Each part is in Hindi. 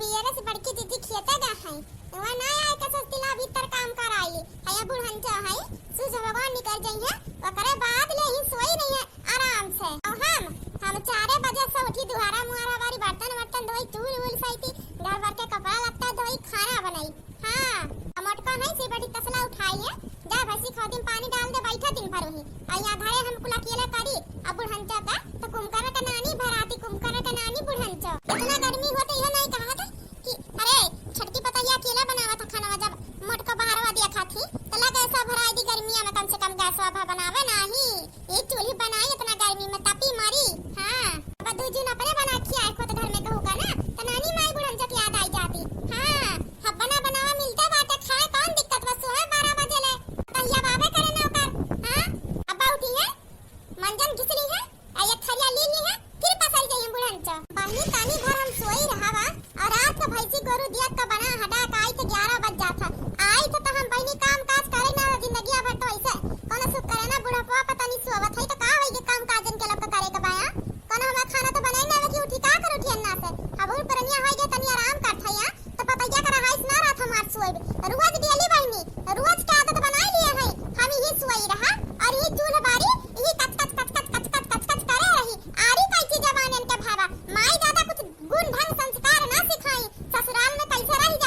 बियरे से बड़की दीदी खेते जा है वहां ना आए के सस्ती ला भीतर काम कर आई है बुढ़न चा है सूझ भगवान निकल जाई है ओकरे बाद ले ही सोई नहीं है आराम से और हम 4 बजे से उठी दुहारा मुहारा वाली बर्तन धोई चूल वूल सही घर भर के कपड़ा लत्ता धोई खाना बनाई। हां मोटका नहीं से बड़ी तसला उठाई है जा भैंसी खादिन पानी डाल दे बैठा दिन भर वही आ या घरे हम कुला केला करी अब बुढ़न चा का तो कुमकर का नानी भराती कुमकर का नानी बुढ़न चा इतना गर्मी होती है नहीं कहा था कि अरे छटकी पतैया केला बनावा था खाना जब मोटका बाहरवा दिया खाती तला कैसा भराई दी गर्मिया में कम से कम गैस वाभा बनावे नहीं एक चूल्ही बनाई इतना गर्मी में तपी मारी। हां अब दूजी न अपने बना के आए खुद घर में कहूगा ना तो नानी माई बुढ़न चा की याद आई जाती। हां अब बनावा मिलता बाटे खाए कौन दिक्कत बस है 12 बजे ले कहिया बाबे करे ना ओकर। हां अब्बा उठी है मंजन घिसली है आ एक थरिया ले ली है फिर पसर जाइए बुढ़न चा बहनी तानी भर हम सोई रहावा और रात का भैंसी गोरू दिया का बना हटा का आई तो 11 बज जाता आई तो हम बहनी काम काज करे ना जिंदगी भर तो ऐसे कौन सुख करे ना बुढ़ापा पता नहीं सोवत है तो का होई के काम काजन के लोग करे के बाया कौन हमरा खाना तो बनाई ना कि उठी का कर उठी अन्ना से अब उन परनिया होई के तनी आराम करत है तो पतैया कर हाइस ना रात हमार सोई रोज डेली बहनी रोज का आदत बनाई लिए है हम ही सोई रहा और ये चूल्हा बारी ये कच कच कच कच कच कच कच कच करे रही आरी कैसी जवानन के भावा माई दादा कुछ गुण ढंग संस्कार ना सिखाई ससुराल में कैसे रही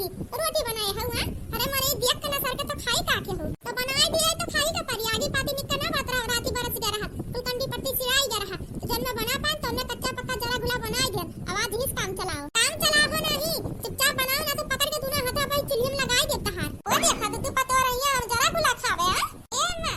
दी रोटी बनाए हुआ। अरे मरे दिया के ना सर के तो खाई का के हो तो बनाए दिए तो खाई का परी आगे पाती निकल ना बात रहा राती बरस गया रहा तू कंडी पट्टी सिराई गया रहा जब मैं बना पान तो मैं कच्चा पक्का जरा गुला बनाए दे आवाज ही काम चलाओ नहीं चुपचाप बनाओ ना तो पकड़ के तूने हाथा भाई चुल्ही में लगाई देता है ओ देखा तो तू पतो रही है जरा गुला खावे ए अम्मा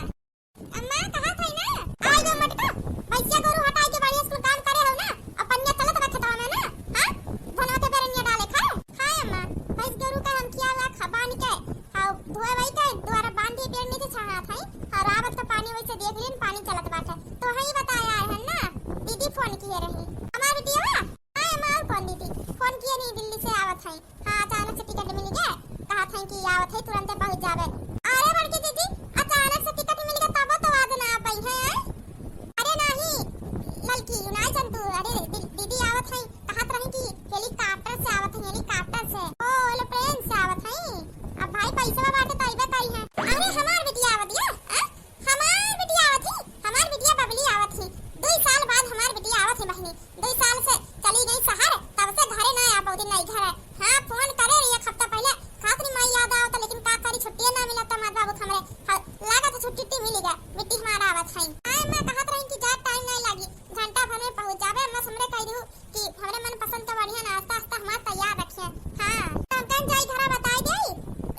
अम्मा कहां थई ना आई गो मटका भैया गोरू हटाई के बड़ी स्कूल काम करे हो ना अपन ने चलत रखता में ना हां धनवा के बेरनिया डाले खाए अम्मा भैंस गोरू का हम किया ला खबान के हां धोए भाई के द्वारा बांधी पेड़ नीचे छाना था और आवत तो पानी वैसे देख लेन पानी चलत बाटे तो हई बताया है ना दीदी फोन किए रही हमार बिटिया हां अम्मा कौन दीदी फोन किए नहीं दिल्ली से आवत है हां अचानक से टिकट मिल गया कहा था कि आवत है तुरंत पहुंच जावे अरे बड़की दीदी अचानक से टिकट मिल गया तब तो आज ना पाई है अरे नहीं ललकी ना चंदू अरे दीदी आवत है कहा रही कि हेलीकॉप्टर से आवत है हेलीकॉप्टर से ओ एरोप्लेन से आवत है अब भाई पैसा बाटे तइबे कई है अरे हमार बिटिया आवत है हमार बिटिया आवत है हमार बिटिया बबली आवत है 2 साल बाद हमार बिटिया आवत है बहनी 2 साल से चली गई शहर तब से घरे ना आ पाउदी नहीं घर है हां फोन करे एक हफ्ता पहले खातरी मां याद आवत लेकिन का करी छुट्टी ना मिला त मां बाबू हमरे लागा तो छुट्टी मिल गया मिट्टी हमारा आवत है हां मैं कहत रही कि जा टाइम नहीं लागी घंटा भर में पहुंच जावे मैं हमरे कह दूं कि हमरे मन पसंद तो बढ़िया नाश्ता नाश्ता हमार तैयार रखे हां तब कन जाई घरा बताई देई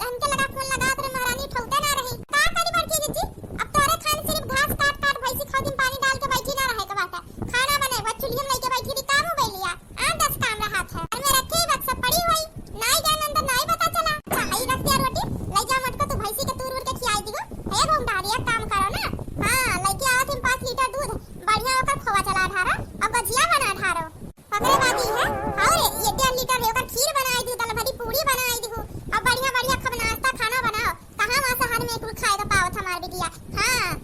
हमके लगा फोन लगा रे महारानी ठौते ना रही का करी बड़की दीदी अब तोरे खान सिर्फ घास काट काट भैंसी खा दिन पानी डाल के बैठी ना रहे के बात खाना बने वो चुल्ही में लेके बैठी थी काम हो गई लिया 10 काम रहा था और मैं रखी बक्सा पड़ी हुई नहीं जान अंदर नहीं पता चला चाही रख दिया रोटी ले जा मटका तू भैंसी के तूर के खिलाई दिगो हे भंडारिया काम करो ना हां लेके आवत हम 5 लीटर दूध बढ़िया होकर खोवा चला ढारा अब भजिया बना ढारो पकड़े बादी है और ये 1.5 लीटर होकर खीर बनाई दी दाल भरी पूरी बनाई दी अब बढ़िया बढ़िया खब नाश्ता खाना बनाओ कहां वहां शहर में कुल खाएगा पावत हमार बिटिया हां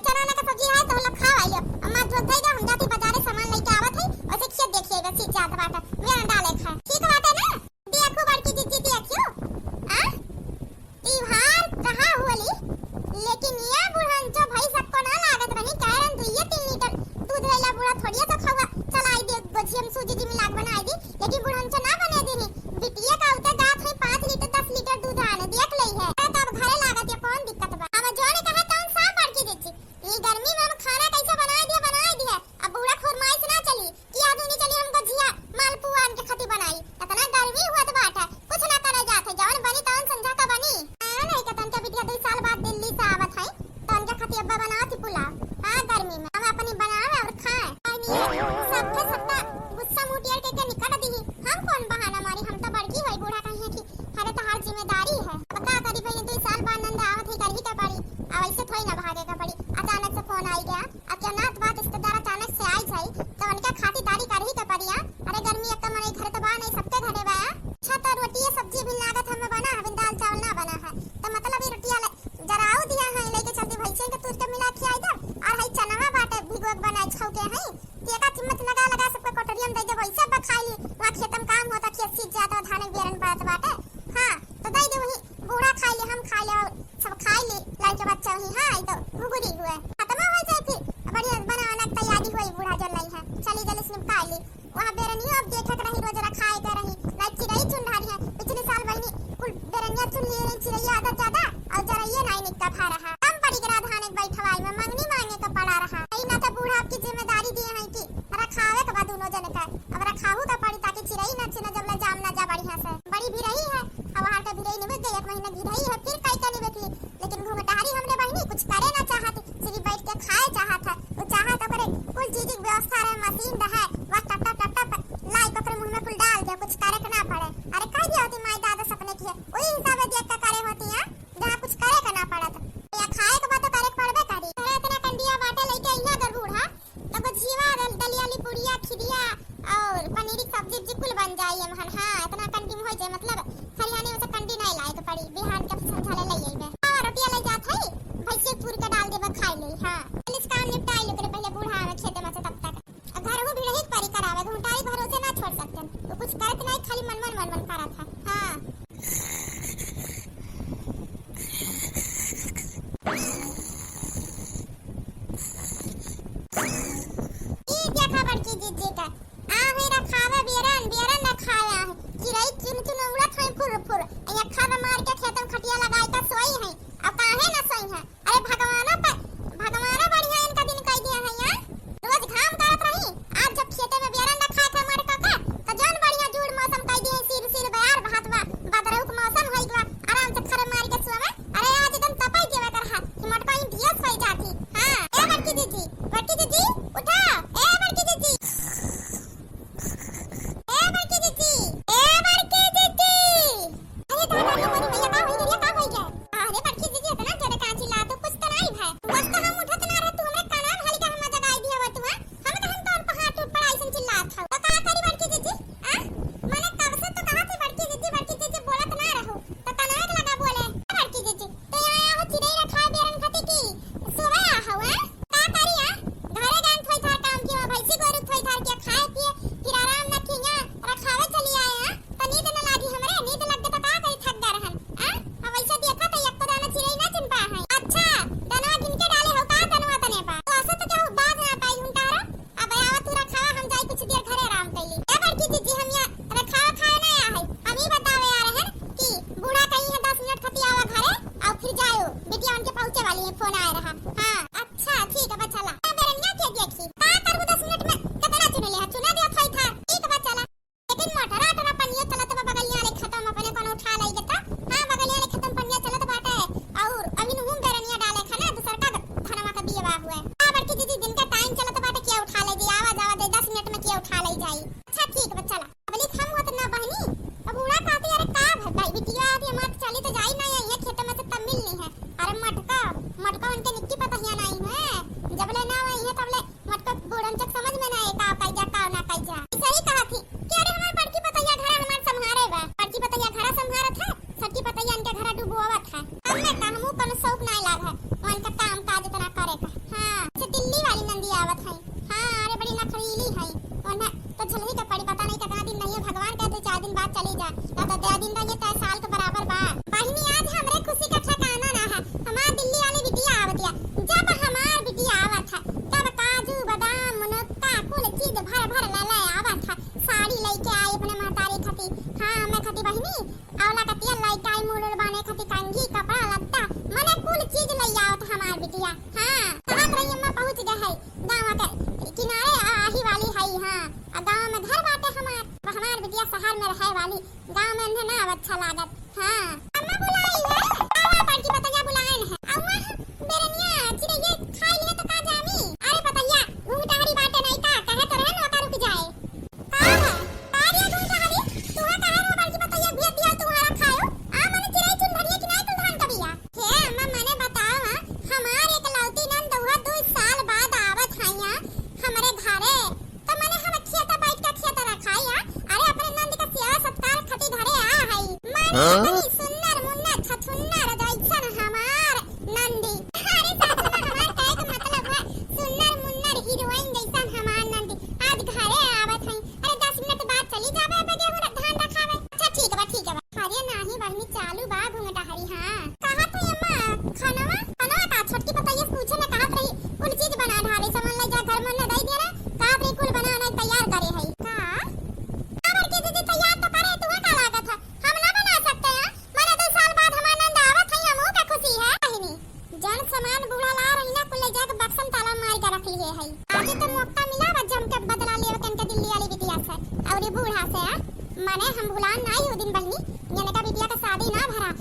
चना का सब्जी है तो लोग खा आइयो अम्मा जो देगा हम जाती बाजार सामान लेके आवत है और से खेत देखिए बस जात बाटा मेरा डाले खा ठीक बात है ना देखो बड़की दीदी देखियो हां त्योहार रहा होली लेकिन ये बुढ़न जो भाई सबको ना लागत रही कारण 2-3 लीटर दूध लेला बुढ़ा थोड़ी तो खावा चलाई दे गोछियम सूजी जी मिला बनाई दी लेकिन बुढ़न से ना बने दी बिटिया का उतर जात है 5 लीटर 10 लीटर दूध आने देख लई है तब घरे लागत है कौन दिक्कत बा अब जो ने कहा कौन सा बड़की दीदी ये गर्मी में हम खाना कैसे बनाई दिया अब बूढ़ा फरमाइश ना चली कि आज नहीं चली हमको जिया मालपुआ के खती बनाई इतना गर्मी हुआ तो बात है कुछ ना करे जाते जवन बनी तवन समझा का बनी नहीं कतन के बिटिया 2 साल बाद दिल्ली से आवत है तो उनके खती अब्बा बनाओ थी पुलाव हां गर्मी में हम अपनी बनावे और खाए सबके सबका गुस्सा मुटियर के निकट दी हम कौन बहाना मारी हम तो बड़की होई बूढ़ा कहिए कि अरे तो हर जिम्मेदारी है अब का करी भाई 2 साल बाद नंद आवत है करही का पड़ी अब ऐसे थोड़ी ना भागे का पड़ी अचानक से फोन आई गया अब क्या नात बात रिश्तेदार अचानक से आई जाई तो उनका खातिरदारी करही का पड़िया अरे गर्मी एक मरे घर तो बा नहीं सबके घरे बा अच्छा तो रोटी सब्जी भी लागत हमें बना है दाल चावल ना बना है तो मतलब ये रोटियां जराऊ दिया है लेके चलते भैंसे के दूध के मिला के आई दो और हई चनवा बाटे भिगो के बनाई छौ के है तेका चम्मच लगा लगा सबके कटोरी में दे दे वैसे बा खाई वहां खेतम काम होता खेत सीज जाता धान बेरन बात बाटे हां तो दे दे वही बूढ़ा खाई ले हम खाई ले सब खाई ले लड़के बच्चा वही हां तो भुगुरी हुए खत्म हो जाए फिर बढ़िया बनाना तैयारी हुई बूढ़ा जो नहीं है चली गली से खाई ले वहां बेरनिया अब देखत रही रोज रखाए के रही लाइक चिड़ई चुन रही है पिछले साल बहनी कुल बेरनिया चुन लिए चिड़ैया आधा ज्यादा और जरा ये नहीं निकता खा रहा कम पड़ी करा धान एक बैठवाई में मंगनी मांगे का पड़ा रहा कहीं ना तो बूढ़ा आपकी जिम्मेदारी दिए है कि रखावे के बाद दोनों जने का अब रखाहू का पड़ी ताकि चिड़ई ना चिना जब ना जाम ना जा बढ़िया से बड़ी भी रही है अब वहां का भी रही निकल गई 1 महीना भी रही है फिर कई का नहीं बेटी लेकिन घुमटारी हमने बहनी कुछ करे ना चाहती सिर्फ बैठ के खाए चाहता वो चाहत करे कुल चीज की व्यवस्था रहे मशीन रहे वह टप टप लाई पकड़ मुंह में कुल डाल दे कुछ करे ना पड़े अरे कह दिया होती माई दादा सपने की है वही हिसाब से देख के करे होती है जहां कुछ करे का ना पड़ा या खाए के बाद तो करे पड़बे करी इतना कंडिया बाटे लेके इना कर बूढ़ा तो कुछ जीवा दलियाली पुड़िया खिरिया और पनीर की सब्जी कुल बन जाए हां इतना कंडी हो जाए मतलब हरियाणा में से कंडी नहीं लाए तो पड़ी बिहार के सुन्नर मुन्नर छछुन्नर जैसन हमार नंदी। अरे सासू माँ, हमार कहे का मतलब है सुन्नर मुन्नर हीरोइन जैसन हमार नंदी आज घरे आवत हई। अरे 10 मिनट बाद चली जाबे बे गेहूं धान रखावे। अच्छा ठीक बा ठीक बा। अरे नाही बहनी चालू बा घूंघटा हरी। हां कहत हई अम्मा खानावा बनावा का छोटकी बताइए पूछे ना कहत रही कुल चीज बना ढाले सामान ले जा घर में न दई देना कहत रही कुल बनाना तैयार करे हई का। अबर के दीदी तैयार तो करे तू का लागत है हम ना बना सकते हैं। माने 2 साल बाद हमार नंद आवत हई हमहू का खुशी है बहनी। जन सामान बूढ़ा ला रही ना कुल ले जा के बक्सन ताला मार के रख लिए हई। आज तो मौका मिला बा जम के बदला लेवे तन के दिल्ली वाली बिटिया से और ये बूढ़ा से माने हम भुलान नहीं हो दिन बहनी यानी का बिटिया का शादी ना भरा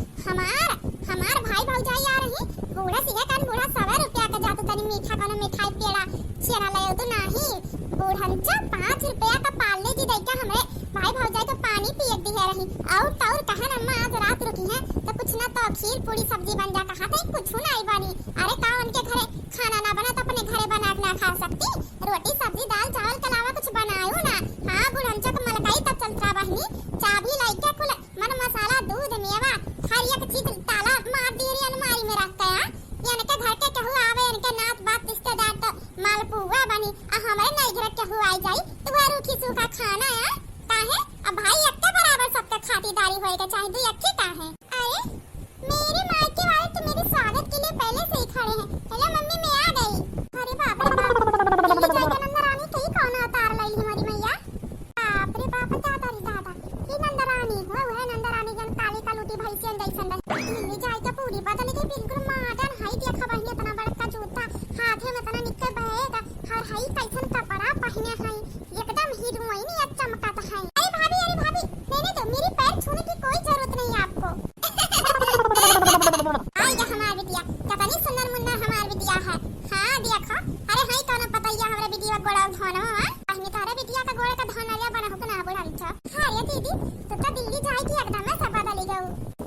हमार भाई भौजाई आ रही बूढ़ा सीधा कान बूढ़ा 100 रुपया का जातु तनी मीठा कोनो मिठाई पेड़ा छेना ले तो नहीं बूढ़न चा 5 रुपया का पाले जी देके हमरे भाई भौजाई तो पानी पिए दी है रही और कहन अम्मा आज रात रुकी है तो कुछ ना तो खीर पूरी सब्जी बन जा कहा थे कुछ नहीं बनी। अरे का उनके घरे खाना ना बना तो अपने घरे बना के ना खा सकती रोटी सब्जी दाल चावल के अलावा कुछ बनायो ना। हां बूढ़न चा को मलकाई तब चलता बहनी चाबी लाइके कुल मन मसाला दूध मेवा हर एक चीज ताला मार दी रे अलमारी में रखता है यानी के घर के कहू आवे इनके नात बात रिश्तेदार तो मालपुआ बनी हमारे नहीं घर के हुआ जाई तो रूखी सूखा खाना है काहे अब भाई अक्के बराबर सबका खातिरदारी होएगा चाहे दू अक्के का है। अरे मेरे मायके वाले तो मेरे स्वागत के लिए पहले से ही खड़े हैं। हेलो मम्मी मैं आ गई। अरे बाप रे बाप ये नंदा रानी कहीं कौन अवतार लाई हमारी मैया। बाप रे बाप दादा ये नंदा रानी वो है नंदा रानी जन काली का लूटी भैंसियन जैसन दिल्ली जाए तो पूरी बदल के बिल्कुल मॉडर्न हाई देखा बहनी इतना बड़का जूता हाथे में तना निकल बहेगा हर हाई कैसन कपड़ा पहने हैं एकदम हीरोइन या चमकता है। अरे भाभी लेने दो मेरी पैर छूने की कोई जरूरत नहीं आपको। आएगा हमार बिटिया पता नहीं सुंदर मुन्ना हमार बिटिया है। हां देखो अरे हाई कौन पता या हमरा बिटिया गोड़ा धोनवा पहले तारे बिटिया का गोड़ा का धोनरिया बना हो ना बोला अच्छा। हां ये दीदी तो दिल्ली जाएगी एकदम में सब बदल गई।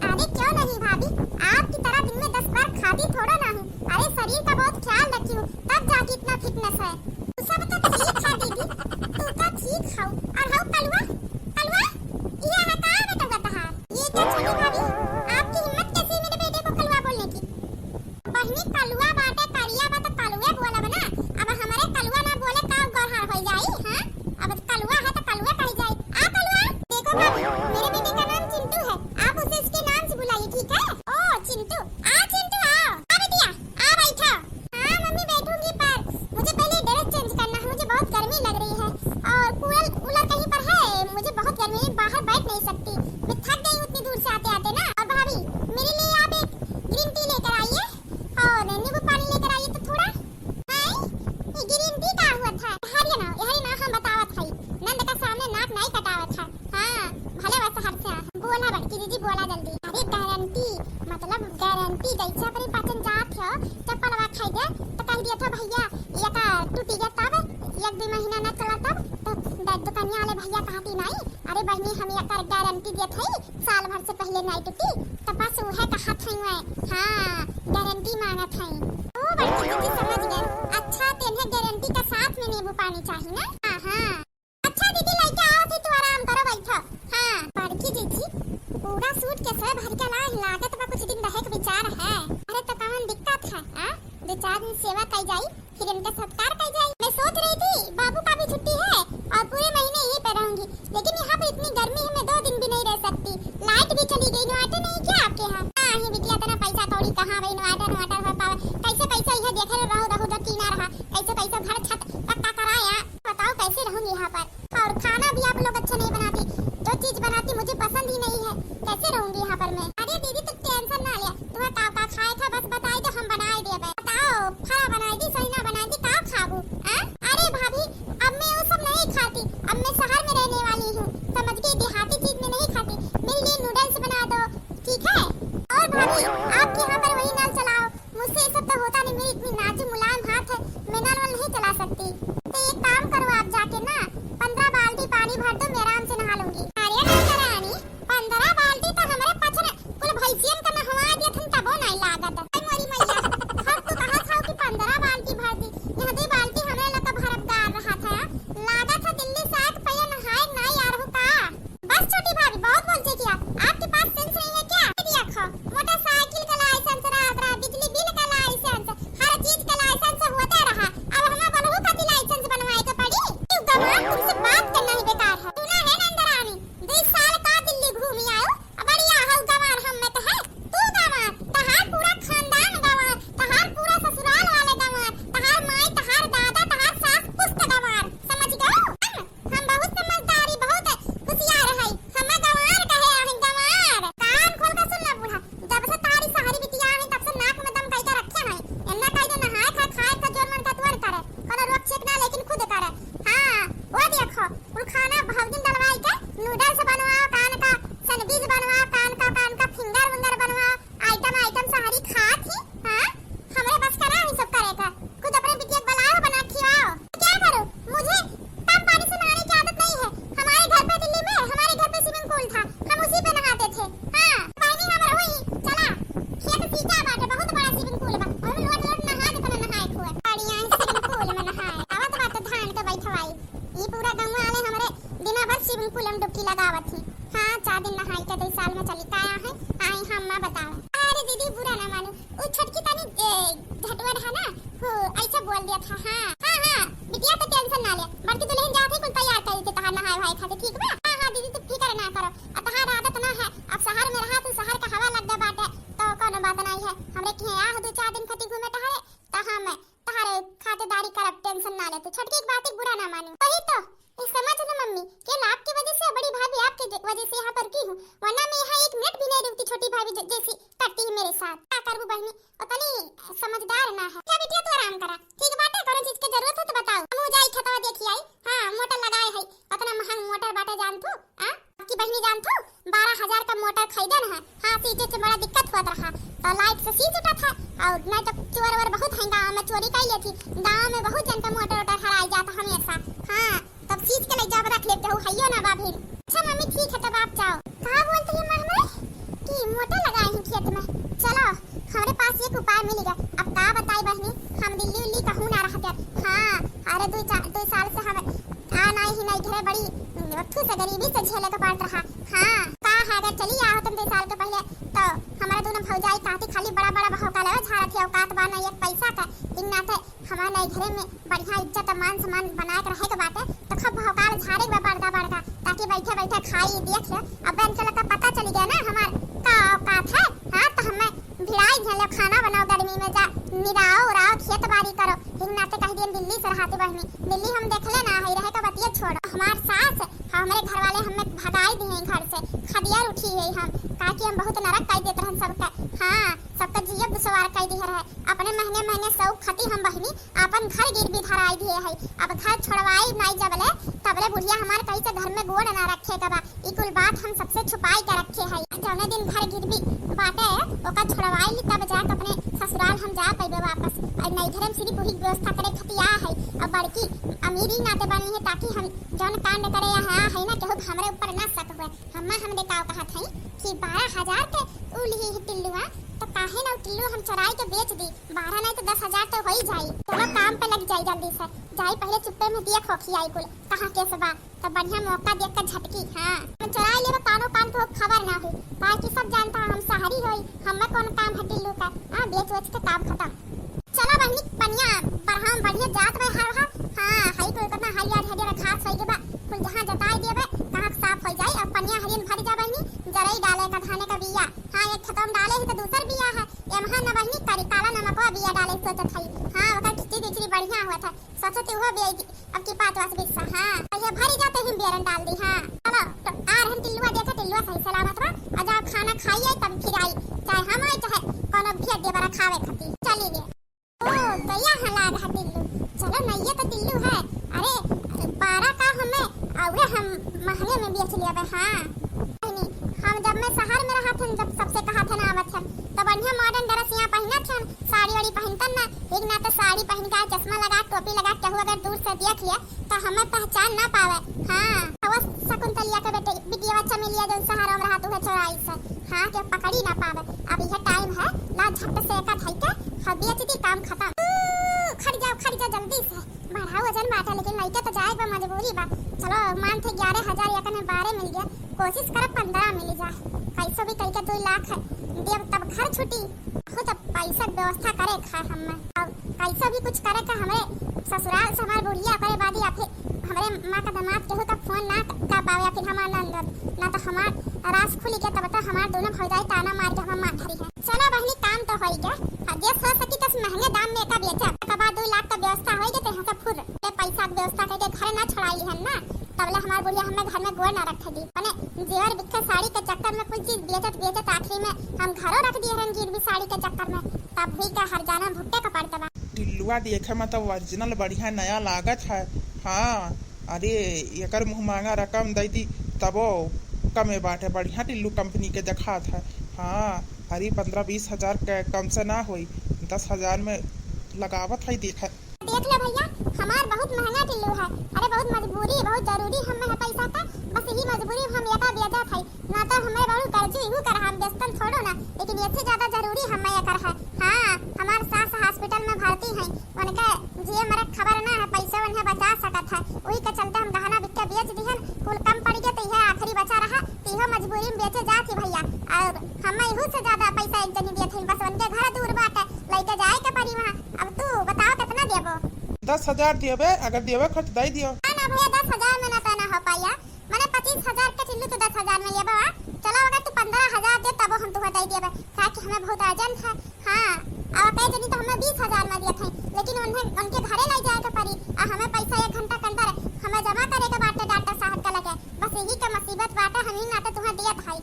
अरे क्यों नहीं भाभी आपकी तरह दिन में 10 बार खाती थोड़ा ना हूं। अरे शरीर का बहुत ख्याल रखी हूं तब जाके इतना फिटनेस है। सब तो ठीक खा दीदी तू तो ठीक खाओ और हाउ कलवा ये है का बेटा बता ये क्या चली भाभी आपकी हिम्मत कैसी मेरे बेटे को कलवा बोलने की। बहनी कलवा बाटे करिया बा तो कलवे बोला बना अब हमारे कलवा ना बोले का गौरहार हो जाई। हां अब कलवा है तो कलवा कह जाए आ कलवा। देखो भाभी मेरे बेटे का नाम चिंटू है आप उसे इसके नाम से बुलाइए ठीक है। ओ चिंटू आओ आ बिटिया आ बैठो। हां मम्मी बैठूंगी पर मुझे पहले ड्रेस चेंज करना है मुझे बहुत गर्मी लग रही है और कूलर कहीं पर है मुझे बहुत गर्मी है बाहर बैठ नहीं सकती मैं थक गई उतनी दूर से आते ना। और भाभी मेरे लिए आप एक ग्रीन टी लेकर आइए और नींबू पानी लेकर आइए तो थोड़ा। हां ये ग्रीन टी का हुआ था हरी ना हम बतावत है नंद का सामने नाक नहीं कटावत है। हां भले वैसे हर से बोला बड़की दीदी बोला जल्दी। अरे गारंटी मतलब गारंटी जैसा पर पाचन जात हो चप्पलवा खाई दे तो कह दिया था भैया ये का टूटी गया तब 1-2 महीना ना चला तब तो दुकानिया वाले भैया कहती नहीं अरे बहनी हम ये कर गारंटी दिए थे साल भर से पहले नहीं टूटी तो बस वो है कहा था मैं। हां गारंटी मांगा था ओ बड़की दीदी समझ गए। अच्छा तेने गारंटी का साथ में नींबू पानी चाहिए ना। हां अच्छा दीदी लेके आओ थी तू आराम करो बैठो। हां बड़की दीदी पूरा सूट के सब भर के ला लागत में कुछ दिन रहे का विचार है। अरे तो कौन दिक्कत है 2-4 दिन सेवा कई जाई फिर इनका सत्कार कई जाई। मैं सोच रही थी बाबू का भी छुट्टी है और पूरे महीने यहीं पे रहूंगी लेकिन यहाँ पे इतनी गर्मी है मैं 2 दिन भी नहीं रह सकती। लाइट भी चली गई इन्वर्टर नहीं क्या आपके यहाँ। ही बिटिया तना पैसा कौड़ी कहाँ भाई इन्वर्टर हो पावे कैसे पैसा यह देखे रहू तो कीना रहा कैसे पैसा घर छत पक्का कराया बताओ कैसे रहूंगी यहाँ पर। और खाना भी आप लोग अच्छा नहीं बनाती जो चीज बनाती मुझे पसंद ही नहीं है कैसे रहूंगी यहाँ पर मैं। अरे दीदी तुम टेंशन ना लिया तुम्हें का खाए था बस बताई तो हम बनाए दे बताओ खरा बनाई दी सही ना बनाई दी का खाबू। अरे भाभी अब मैं वो सब नहीं खाती अब मैं शहर में रहने वाली हूँ समझ गई देहाती चीज में नहीं खाती मेरे लिए नूडल्स बना दो ठीक है। और भाभी आप यहाँ पर वही नल चलाओ मुझसे ये सब तो होता नहीं मेरी इतनी नाजुक मुलायम हाथ है मैं नल नहीं चला सकती। तो एक काम करो आप जाके ना 15 बाल्टी पानी भर दो मैं आराम से नहा लूंगी। अरे रानी 15 बाल्टी तो हमारे पछने कुल छोटी भाई भी जैसी करती है मेरे साथ। क्या करूं बहनी, उतनी समझदार ना है। क्या बिटिया तू आराम करा, ठीक बाटे, कोनो चीज की जरूरत है तो बताओ, हम जाई खतवा देखी आई। हां मोटर लगाए है, उतना महंग मोटर बाटे जान तू। हां आपकी बहनी जान तू 12,000 का मोटर खरीदन है। हां सीजे से बड़ा दिक्कत हुआ रहा, तो लाइट से सीज उठा था, और नहीं तो चोर वर बहुत है गांव में, चोरी कर लेती गांव में, बहुत जन का मोटर वोटर हराई जाता हमेशा। हां तब सीज के ले जा रख लेते हो, हइयो ना बाबी। अच्छा मम्मी ठीक है, तब आप जाओ। कहां बोलती है मां कि मोटर लगाए हैं खेत में। चलो हमारे पास एक उपाय मिल गया। अब का बताई बहनी, हम दिल्ली उल्ली कहूं ना रहते। हां अरे 2 साल से हम आना ही नहीं घरे, बड़ी वक्तू से गरीबी से झेले का पड़ रहा। हां का है अगर चली आओ तुम 2 साल के पहले, तो हमारे दोनों भौजाई कहती खाली बड़ा बड़ा भौका ले झाड़ा थी, औकात बा नहीं एक पैसा का। इन नाते हमारे नए घरे में बढ़िया इज्जत मान सम्मान बना के रहे के बात है, तो खब भौका झाड़े के बड़का बड़का, ताकि बैठे बैठे खाई देख ले। अब बहन चला का पता चल गया ना हमार का औकात है। हां तो हमें भिड़ाई झेले, खाना बनाओ गर्मी में, जा निराओ उराओ खेत बाड़ी करो। इन नाते कह दिन दिल्ली से रहती बहनी, दिल्ली हम देखले ना है, रहे का बतिया छोड़ो। हमार सास हमारे घर वाले हमें भगाई दिए घर से, खदियार उठी है हम, ताकि हम बहुत नरक कर देते रहन सबका। हां सबका जियब दुसवार कर दिए रहे, अपने महीने महीने सौ खती हम बहनी अपन घर गिरवी धराई दिए है। अब घर छोड़वाई नहीं जबले तबले बुढ़िया हमार कहीं से घर में गोड़ ना रखे कबा, ई कुल बात हम सबसे छुपाई के रखे है। जौने दिन घर गिरवी बाटे ओका छोड़वाई ली, तब जाके अपने ससुराल हम जा पाइबे वापस। और नई घर में सीधी पूरी व्यवस्था करे खतिया है। अब बड़की अमीरी नाते बनी है, ताकि हम जौन कांड करे है ना केहू हमरे ऊपर ना शक हुए। हम देखाओ कहत है कि 12,000 के उली ही टिल्लुआ, तो काहे ना टिल्लू हम चराई के बेच दी, 12 नहीं तो 10,000 तो हो ही जाई। चलो काम पे लग जाई जल्दी से, जाई पहले चुप्पे में दिया खोखी आई कुल कहां के सबा, तब बढ़िया मौका देख कर झटकी। हां हम चराई लेबे कानो कान को खबर ना हुई, बाकी सब जानता हम सहारी होई, हमें कौन काम है टिल्लू का। हां बेच के काम खत्म। चलो बहनी पनिया बरहाम बढ़िया जात में हर हां हई को कितना हरियर हरियर घास होई के बा, कुल जहां जताई देबे कहां साफ हो जाई। अब पनिया हरियन भर जा बहनी, जरई डाले का धाने का बिया। हां एक खत्म डाले ही तो दूसर बिया है, एमहा न बहनी करी काला नमक का बिया डाले सोचत हई। हां ओकर खिचड़ी दिखरी बढ़िया हुआ था, सोचत हुआ बिया अब की बात वास बिसा। हां ये भरी जाते ही बेरन डाल दी। हां चलो तो आ रहन टिल्लुआ देखा, टिल्लुआ सही सलामत बा, अजा खाना खाइए तब फिर आई, चाहे हम आई चाहे कोनो भेट दे बरा खावे खाती चली गए। ओ तो यहाँ लाग है टिल्लू, चलो नहीं तो टिल्लू है। अरे 12 का हमें और हम महंगे में बेच लिया। हां हम जब मैं शहर में रहा था, जब सबसे कहा था ना आवत तो बढ़िया मॉडर्न ड्रेस यहाँ पहना था, साड़ी वाड़ी पहनतन ना, एक ना तो साड़ी पहन के चश्मा लगा टोपी लगा केहू अगर दूर से देख लिया तो हमें पहचान ना पावे। हां वो शकुंतलिया के बेटे बिटिया बच्चा मिलिया जो शहर में रहा तू है चौराई से। हां के पकड़ी ना पावे। अब यह टाइम है ला झट से का धई के हबियत दी काम खत्म। खड़ जाओ जल्दी से, बढ़ाओ वजन बाटा, लेकिन लइके तो जाए बा मजबूरी बा। चलो मान थे 11,000 या कने 12 मिल गया, कोशिश कर 15 मिल जा, कैसे भी कई के 2 लाख देव तब घर छुटी खुद पैसा व्यवस्था करे खा हमें। अब कैसे भी कुछ करे का हमारे ससुराल से हमारे बुढ़िया करे बादी, या फिर हमारे माँ का दामाद केहू तक फोन ना कर पावे, या फिर हमारा नंद ना तो हमार रास खुली के तब तक हमार दोनों भौजाई ताना मार के हम मार धरी है। चलो बहनी काम तो होई गया, जे हो सकी तो महंगे दाम में का बेचा, तब 2 लाख का व्यवस्था होई गए तो फुर ते पैसा की व्यवस्था करके घर ना छुड़ाई है ना, तबला हमार बुढ़िया हमें घर में गोड़ ना रख दी। माने जेवर बिक्का साड़ी के चक्कर में कुछ चीज बेचत आखिरी में हम घरों रख दिए हैं गिरवी साड़ी के चक्कर में, तब भी का हर जाना भुट्टे का पड़ता बा। टिल्लुआ देखे में तो ओरिजिनल बढ़िया नया लागत है। हाँ अरे एकर मुँह मांगा रकम दे दी तबो कमे बाटे, बढ़िया टिल्लू कंपनी के देखा था। हाँ अरे 15-20 हजार के कम से ना हुई, 10,000 में लगावत है। देख ले भैया हमार बहुत महंगा टिल्लू है, अरे बहुत मजबूरी बहुत जरूरी हमें है पैसा का, बस यही मजबूरी हम एका बेचा था, ना तो हमें बहुत कर्ज ही कर हम बेस्तन छोड़ो ना, लेकिन इससे ज्यादा जरूरी हमें एकर है। हां हमार सास हॉस्पिटल में भर्ती है, उनके जे मरे खबर ना है पैसा उन्हें बचा सकत है, वही के चलते हम गहना बिक के बेच दिहन, कुल कम पड़ गया तो यह आखिरी बचा रहा, तीहो मजबूरी में बेचे जाती भैया। और हमें इहू से ज्यादा पैसा एक जनी दिए थे, बस उनके घर दूर बाटे लेके जाए के पड़ी वहां। अब तू बताओ कितना देबो? 10,000 देवे, अगर देवे खर्च दे दियो ना भैया 10,000 में ना हो पाया, मैंने 25,000 के टिल्लू तो 10,000 में लेबा। चलो अगर तू 15,000 दे तब हम तुह दे देबे, ताकि हमें बहुत अर्जेंट है। हां अब कहे जनी तो हमें 20,000 में दिए थे, लेकिन उनके घरे ले जाए के पड़ी, आ हमें पैसा 1 घंटा के अंदर हमें जमा करे के बाटे डाटा साहब का लगे, बस यही का मुसीबत बाटे, हम ही ना तो तुह दिया भाई।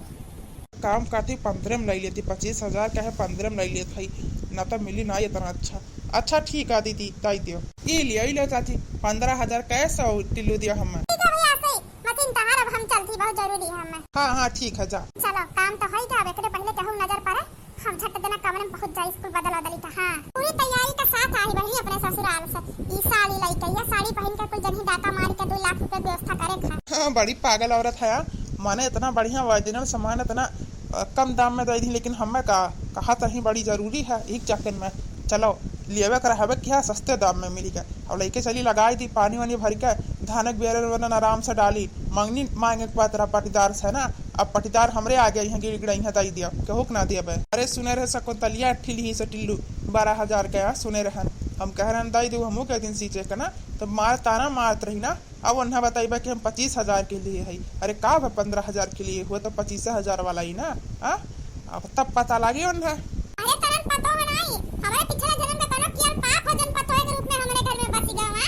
काम काटी 15 में ले लेती, 25,000 का है 15 में ले लेती भाई, ना तो मिली ना इतना अच्छा। अच्छा ठीक है दीदी दाई दियो, ये लियो चाची 15,000 कैसा टिल्लू दियो हमें। ठीक है भैया सही, मशीन तहार अब हम चलती बहुत जरूरी है हमें। हाँ हाँ ठीक है जा। चलो काम तो है क्या, एकरे पहले कहूं नजर पड़े हम झट देना कमरे में पहुंच जाए, स्कूल बदल बदली था। हाँ पूरी तैयारी के साथ आई बही अपने ससुराल से, ई साड़ी लाई कहिया साड़ी पहन के कुल जनी डाका मार के 2 लाख रुपए व्यवस्था करे खा। हाँ बड़ी पागल औरत है यार, माने इतना बढ़िया ओरिजिनल सामान इतना कम दाम में दे दी, लेकिन हमें कहा तही बड़ी जरूरी है एक चक्कर में। चलो लेवे कर हवे क्या सस्ते दाम में मिली गया, अब लेके चली लगाई थी पानी वानी भर के, धानक बेरन वरन आराम से डाली, मंगनी मांगे के बाद पटीदार से ना, अब पटीदार हमरे आ गया यहाँ गिर गिड़ा यहाँ दई दिया केहू ना दिया बे। अरे सुने रहे सकुंतलिया ठिली से टिल्लू 12,000 का सुने रहन, हम कह रहे दई दू हमू के दिन सींचे का ना, तो मार ताना मारत रही ना। अब उन्हें बताइबा कि हम 25,000 के लिए है, अरे का 15,000 के लिए हुआ तो 25,000 वाला ही ना। अब तब पता लगी उन्हें। अरे तरन पतो है नहीं, हमारे पिछला जन्म में कोनो किया पाप भजन पतो है के रूप में हमारे घर में बस गवा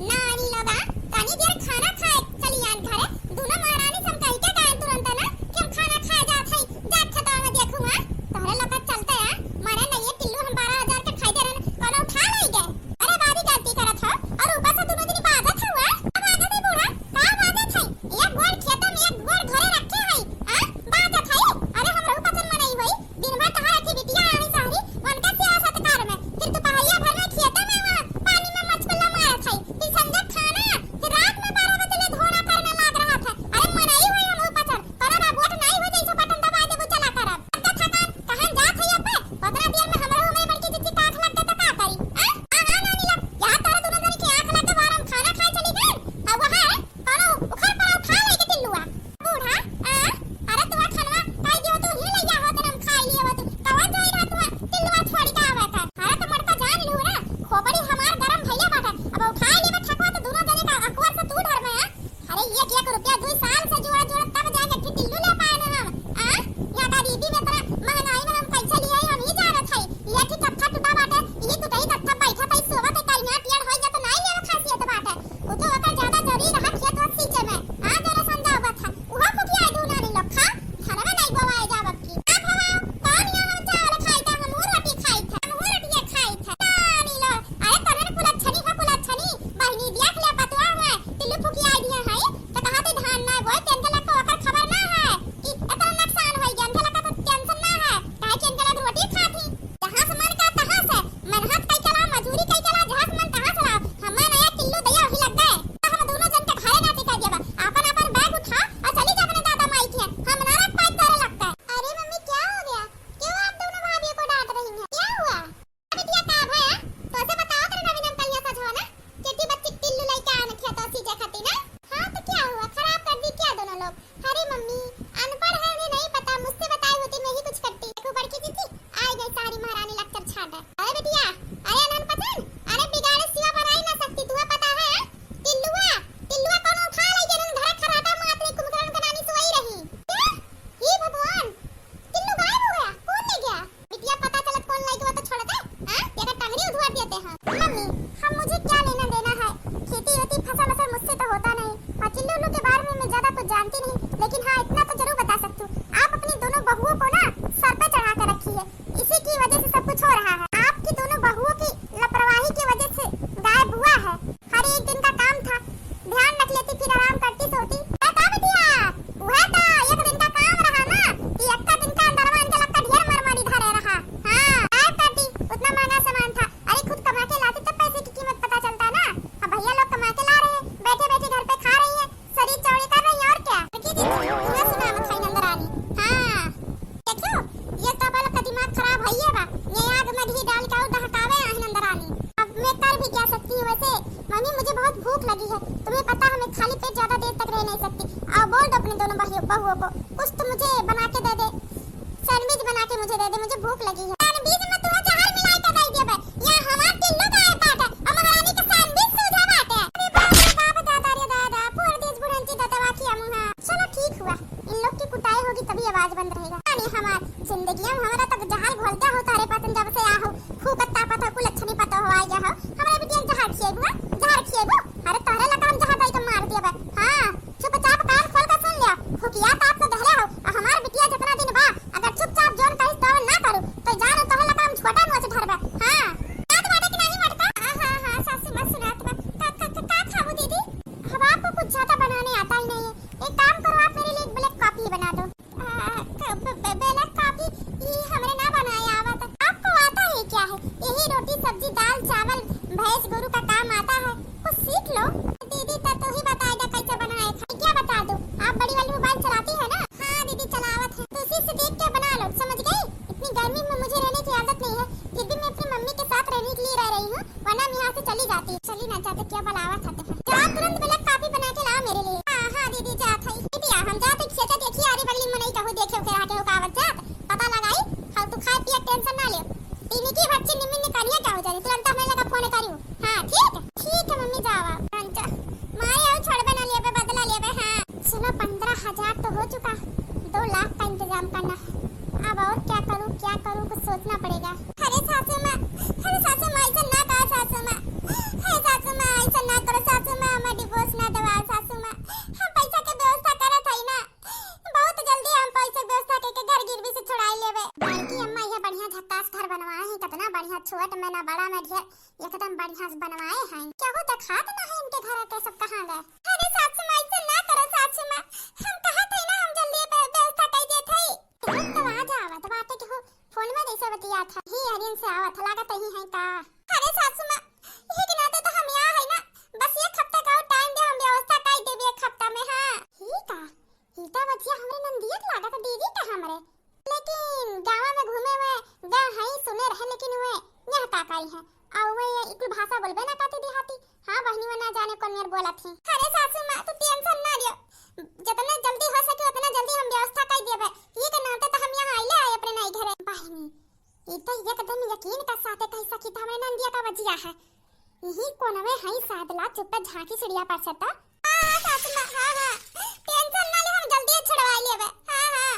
ना आनी लगा तानी देर खाना खाए चली आन घरे दोनों महारानी सम कहि के गाय तुरंत ना कि हम खाना खाए जात है, जात खता में देखूंगा तोहरे लोग चलते हैं मारे नहीं ये टिल्लू हम 12,000 के खाई दे रहे कोनो उठा नहीं गए। अरे बारी गलती करत हो और ऊपर से दोनों दिन आदत हुआ, अब आदत है बूढ़ा का आदत है, एक गोर खेत में एक गोर घरे रखे है। हां बात है, अरे हम रहू पसंद में नहीं हुई दिन भर कहा की बिटिया आनी सारी उनका सियासत कार में, फिर तो पहाड़िया भर में खेत में वहां पानी में मछला मारा था, फिर संजय खाना फिर रात में 12 बजे धोना करने लग रहा था। अरे मनाई हुई हम ऊपर पर रोबोट नहीं हो जैसे बटन दबा दे वो चला कर अब थकान कहां जात है अब 15 दिन में हमरा में बड़की जितनी आंख लग गई तो का करी। हां नानी लग यहां तारा दोनों जन की आंख लग के बाहर हम खाना खाए चली गए, अब वहां कोनो उखड़ पड़ा खा ले के टिल्लुआ बूढ़ा। अरे तुम्हारा खाना खाई दियो तो ही ले जा हो तो हम खाई लियो हो तो कवा जाई रहा तुम टिल्लुआ छोड़ के आवे का। अरे तो मरता जान लू ना खोपड़ी हमार गरम भैया बाटा, अब उठा लेबे ठकवा तो दोनों जने का अकवर से तू डर में। अरे 1 रुपया 2 साल से जोड़ा जोड़ा तब जाके फिर टिल्लू ले पाए ना हम। या का दीदी में तरह महंगाई में हम पैसा लिए हम ही जानत है, ये की कट्ठा टूटा बाटे ये तो कहीं कट्ठा बैठा पे सोवा पे कहीं टियर होई जा तो नहीं लेवे खासियत बाटे वो तो ओकर ज्यादा जरूरी रहा खेत और सींचे में। जरा समझाओ था उहा खुटिया दूना नहीं लोग खा खाना में नहीं बवाए जावत की आप हवा कौन यहाँ हम चावल खाई था हम रोटी खाई था हम रोटी खाई था नहीं लो। अरे तने कुलच्छनी का कुलच्छनी बहनी दिया ले पतवा है टिल्लू फुकिया दिया है तो कहा थे धान ना वो तेंदला को ओकर खबर ना है कि इतना नुकसान होई गंधला का तो टेंशन ना है काहे तेंदला रोटी खाती जहां से मन का तहां से मेहनत कई चला मजदूरी कई चला जहां से मन तहां से हमें नया टिल्लू दिया ही लग गए। हम दोनों जन के घरे ना टिका देबा अपन अपन बैग उठा और चली जा अपने दादा माई के हम ना रख पाए करे लगता है। अरे मम्मी क्या हो गया, क्यों आप दोनों भाभी को डांट रही हैं, क्या हुआ बिटिया का भया तो से बताओ तेरे नवीन अंकल यहाँ सच हो ना केटी बच्ची टिल्लू लेके आने खेत और सीजे खाती ना। हां तो क्या हुआ खराब कर दी क्या दोनों लोग। अरे मम्मी अनपढ़ है उन्हें नहीं पता, मुझसे बताई होती मैं ही कुछ करती। देखो बड़की दीदी आई गई सारी महारानी लगकर छाट है। अरे बिटिया अरे अनन पतन अरे बिगाड़े सिवा बनाई ना सकती तुम्हें पता है टिल्लुआ टिल्लुआ कौन उठा ले जन घर खराटा मारते कुमकरण का नानी सोई रही। हे भगवान टिल्लू गायब हो गया, कौन ले गया बिटिया पता चला कौन ले गया तो छोड़ दे। हां तेरा टंगड़ी उधवा देते हैं। मम्मी हम मुझे क्या लेना देना है, खेती होती फसल असर मुझसे तो होता नहीं और टिल्लू के बारे में मैं ज्यादा कुछ जानती नहीं, लेकिन हाँ इतना तो जरूर बता सकती हूँ आप अपनी दोनों बहुओं को ना सर पे चढ़ा कर रखिए, इसी की वजह से सब कुछ हो रहा है। आपकी दोनों बहुओं की लापरवाही की वजह से गायब हुआ है। हर एक दिन का काम था ध्यान रख लेती फिर आराम करती सोती। बता बिटिया वह तो एक दिन का काम रहा ना कि एक दिन का अंदर मान के लगता ढेर मरमरी धरे रहा। हां गायब करती उतना महंगा सामान था, अरे खुद कमा के लाती तब पैसे की कीमत पता चलता ना। अब भैया लोग कमा के ला रहे हैं बैठे बैठे घर पे खा रही है शरीर चौड़ी कर रही है और क्या की दीदी पूरा सुना मत खाई नंबर आनी। हां देखो ये तो वाला का दिमाग खराब है ये बा ये आग में घी डाल के और दहकावे आ नंबर आनी। अब मैं कर भी क्या सकती हूँ वैसे मम्मी मुझे बहुत भूख लगी है, तुम्हें पता है मैं खाली पेट ज्यादा देर तक रह नहीं सकती। आओ बोल दो अपने दोनों बहुओं को कुछ तो मुझे बना के दे दे, सैंडविच बना के मुझे दे दे, मुझे भूख लगी है। सैंडविच में तुम्हें जहर मिला के दे दिया बे या हमार टिल्लू गायब बाटे और महारानी का सैंडविच सूझा बाटे। अरे बाप रे बाप दादा रे दादा पूरे देश बुढ़ंची दतवा किया मुहा। चलो ठीक हुआ इन लोग की कुटाई होगी तभी आवाज बंद रहेगा। अरे हमार जिंदगी में हमारा तक जहाल घोलता हो तारे पतन जब से आहो खूब तापत हो कुल अच्छा नहीं पता हो आ गया हो हमारे बिटिया जहार खिएबो जहार खिएबो। अरे तोहरे लगाम जहां दाई तो मार दिया बे। हां चुपचाप कान खोल कर सुन लिया फुकिया ताप से दहले हो और हमार बिटिया जितना दिन बा टेंशन ना लियो। तीनी की बच्ची निम्मी ने करिया क्या हो जाए तुरंत हमें लगा फोन करियो। हां ठीक है मम्मी जावा अंचा माई आओ छोड़ बना लिया पे बदला लिया पे। हां सुनो 15,000 तो हो चुका, 2 लाख का इंतजाम करना। अब और क्या करूं कुछ सोचना पड़ेगा। अरे सासू मां ऐसा ना कहा सासू मां। हे सासू मां ऐसा ना करो सासू मां, हमें डिवोर्स ना दवा सासू मां। हम पैसा के व्यवस्था करत हई ना, बहुत जल्दी हम पैसा के व्यवस्था करके घर गिरवी से छुड़ाई लेबे। बड़की अम्मा ये बढ़िया झक्कास घर बनवाए हैं, कितना बढ़िया, छोट में ना बड़ा में ढेर एकदम बढ़िया से बनवाए हैं। क्या हो दिखात ना है इनके घर के सब कहां गए। अरे सासू मां ऐसा ना करो सासू मां, हम कहा थे ना हम जल्दी व्यवस्था कर दे थई। तो आ जावा तो बात के हो फोन में जैसे बतिया था ही हरियन से आवत लागत ही है का। अरे सासू मां ही के नाते तो हम यहाँ है ना, बस एक हफ्ते का टाइम दे, हम व्यवस्था कर देबे एक हफ्ता में। हां ही का ही तो बचिया हमरे नंदियत लागत दीदी का हमरे, लेकिन गांव में घूमे हुए गा है सुने रहे, लेकिन वे यह का काई है और वे इकुल भाषा बोलबे ना काती देहाती। हां बहनी में ना जाने कौन मेर बोला थी। अरे सासू मां तू टेंशन ना लियो, जितना जल्दी हो सके उतना जल्दी हम व्यवस्था कर देबे। ये के नाते तो हम यहाँ आइले आए अपने नई घरे। बहनी ई तो एकदम यकीन का साथे कह सकी त हमरे नंदिया का बचिया है, यही कोनवे है सादला चुप झांकी चिड़िया पर सता। हां सासू मां हां टेंशन ना ले, हम जल्दी छुड़वा लेबे। हां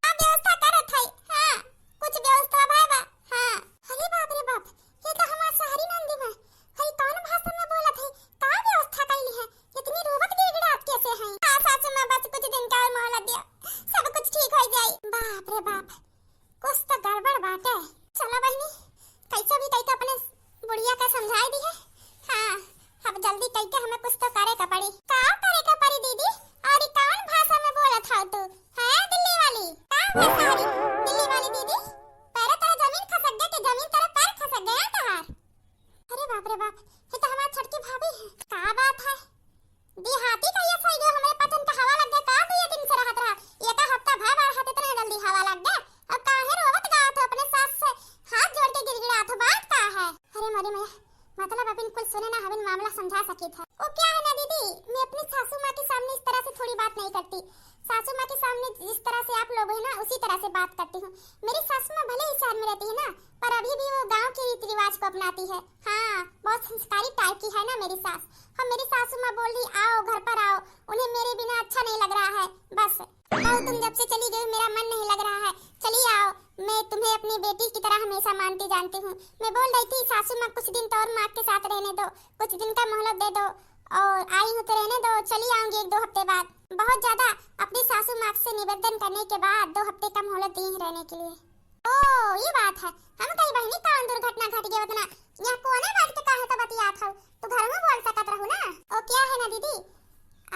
अब व्यवस्था करत है। हां कुछ व्यवस्था भाई। हां अरे बाप रे बाप, ये तो हमार शहरी नंदी में हई कौन भाषा में बोलत है, का व्यवस्था कैली है, इतनी रोवत गिड़गिड़ात कैसे है। हां सासू मां बस कुछ दिन का और मोहलत दियो, सब कुछ ठीक हो जाए। बाप रे बाप कुछ तो गड़बड़ बात है। चलो बहनी कैसे भी कैसे अपने बुढ़िया का समझाई दी है। हां अब जल्दी कैसे हमें कुछ तो करे का पड़ी। का करे का पड़ी दीदी, और कौन भाषा में बोलत हो तू है दिल्ली वाली? का भाषा दिल्ली वाली दीदी? पैर तेरा जमीन खसक गया कि जमीन तेरा पैर खसक गया तहार? अरे बाप रे बाप, ये तो हमारी छटकी भाभी है। का बात है देहाती का ये सही गयो, हमारे पतन का हवा लग गया। का तू ये दिन से रहत रहा, ये का हफ्ता भर बार हाथ इतना जल्दी हवा लग गया, और काहे रोवत गा तो अपने सास से हाथ जोड़ के गिड़गिड़ा तो बात का है। अरे मरी मैया मतलब अपन कुल सुने ना हमें मामला समझा सकी था। ओ क्या है ना दीदी, मैं अपनी सासू माँ के सामने इस तरह से थोड़ी बात नहीं करती। सासू माँ के सामने जिस तरह से आप लोग है ना उसी तरह से बात करती हूँ। मेरी सासू माँ भले ही शहर में रहती है ना, पर अभी भी वो गांव के रीति रिवाज को अपनाती है। हाँ बहुत संस्कारी टाइप की है ना मेरी सास। हम मेरी सासू माँ बोल रही आओ घर पर आओ, उन्हें मेरे बिना अच्छा नहीं लग रहा है। बस आओ तुम जब से चली गई मेरा मन नहीं लग रहा है, चलिए आओ, मैं तुम्हें अपनी बेटी की तरह हमेशा मानती जानती हूँ। मैं बोल रही थी सासू माँ कुछ दिन तो और माँ के साथ रहने दो, कुछ दिन का मोहलत दे दो, और आई हूँ तो रहने दो, चली आऊंगी 1-2 हफ्ते बाद। बहुत ज्यादा अपनी सासू माँ से निवेदन करने के बाद 2 हफ्ते का मोहलत दी रहने के लिए। ओ ये बात है, हम कहीं बहनी कौन दुर्घटना घट गया उतना यहाँ कोने बैठ के कहा तो बतिया था, तो घर में बोल सकत रहूं ना। ओ क्या है ना दीदी,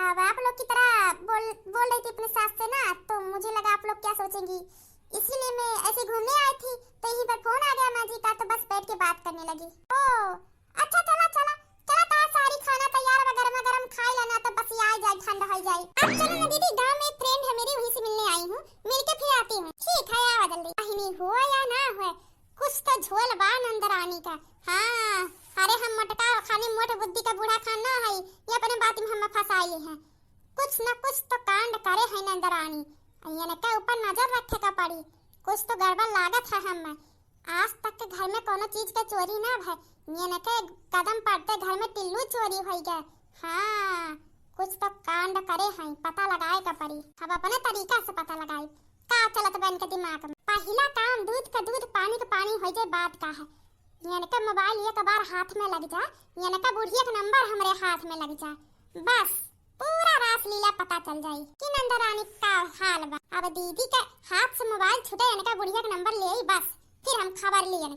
अब आप लोग की तरह बोल रही थी अपने सास से ना, तो मुझे लगा आप लोग क्या सोचेंगी, इसीलिए मैं ऐसे घूमने आई थी तो यहीं पर फोन आ गया माँ जी का, तो बस बैठ के बात करने लगी। ओ अच्छा चला सारी खाना तैयार है, गरमा गरम खाई लेना, तो बस आ जाए ठंडा हो जाए। अब चलो ना दीदी, गांव में एक फ्रेंड है मेरी, वहीं से मिलने आई हूँ, मिलके फिर आती हूँ। ठीक है आओ जल्दी। नहीं हो या ना हो कुछ तो झोल बान अंदर आने का। हाँ अरे हम मटका खाने मोट बुद्धि का बूढ़ा खाना है, ये अपने बात में हम फंसाई है। कुछ न कुछ तो कांड करे है नंदर आनी, ये के ऊपर नजर रखे का पड़ी, कुछ तो गड़बड़ लागत है। हम आज तक के घर में कोनो चीज के चोरी ना भय, ये के कदम पड़ते घर में टिल्लू चोरी हो गया। हाँ कुछ तो कांड करे हैं, पता लगाए का पड़ी। अब अपने तरीका से पता लगाए का चलत बन के दिमाग में। पहला काम दूध का दूध पानी का पानी हो जाए बात का है। ये के मोबाइल एक बार हाथ में लग जाए, ये के बुढ़िया का नंबर हमारे हाथ में लग जाए, बस पूरा रास लीला पता चल जाए कि नंदर रानी का हाल बा। अब दीदी के हाथ से मोबाइल छूटे, बुढ़िया का नंबर ले बस फिर हम खबर लिए।